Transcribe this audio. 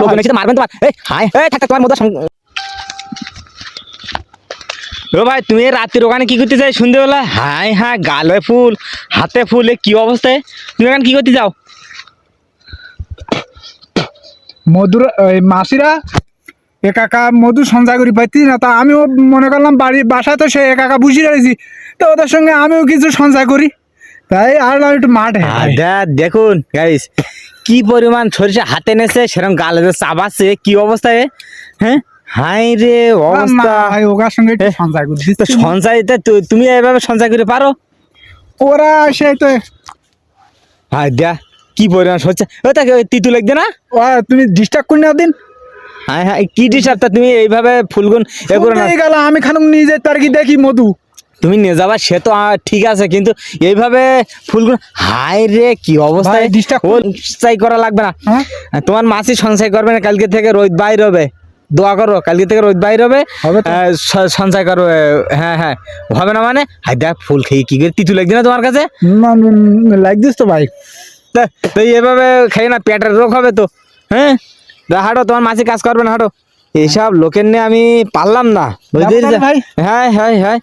লোকজন এসে মারবেন তোমার। এই হাই এই থাক তোমার মধ্যে ও ভাই তুমি রাত্রির ওখানে কি করতে চাই সন্ধ্যেবেলা? হাই হ্যাঁ গালে ফুল হাতে ফুল, কি অবস্থায় তুমি এখানে কি করতে যাও? মধুর মাসিরা একা মধু সঞ্চয় করি পাইতি না, তা আমিও মনে করলাম বাসায় তো সে একা বুঝি রয়েছি, তো ওদের সঙ্গে আমিও কিছু সঞ্চয় করি, তাই আর একটু মাঠে। দেখুন গাইস কি পরিমাণ সরিষা হাতে নেছে, সেরকম গালে যে চাবাচ্ছে, কি অবস্থায় হ্যাঁ। হাই রে অবস্থা। ওকার সঙ্গে একটু সঞ্চয় করি। সঞ্চয়তে তুমি এইভাবে সঞ্চয় করে পারো? ওরা সে তো হাই দেখ কি পরিমাণ সঞ্চয়। ওই তাকে তিতু লাগবে না, তুমি ডিস্টার্ব করি না দিন। হ্যাঁ হ্যাঁ কি ডিস্টার্বটা তুমি এইভাবে ফুলগুন এ করে না গেল আমি খানুক নিয়ে যাই তার কি দেখি মধু তুমি নিয়ে যাবা সে তো ঠিক আছে, কিন্তু এইভাবে ফুলগুলো হাই রে কি অবস্থা। সঞ্চয় করা লাগবে না, তোমার মাসি সঞ্চয় করবে না, কালকে থেকে রোদ বাইর হবে, দোয়া করো কালকে থেকে রোদ বাইর হবে, সঞ্চয় করো। হ্যাঁ হ্যাঁ হবে না মানে হাই দেখ ফুল খেয়ে কি করে তিতু লাগছে না তোমার কাছে? লাগছিস তো ভাই, তো এইভাবে খেয়ে না পেটের রোগ হবে তো। হ্যাঁ হাঁটো, তোমার মাসি কাজ করবে না, হাঁটো। এইসব লোকের নিয়ে আমি পারলাম না। হ্যাঁ হ্যাঁ হ্যাঁ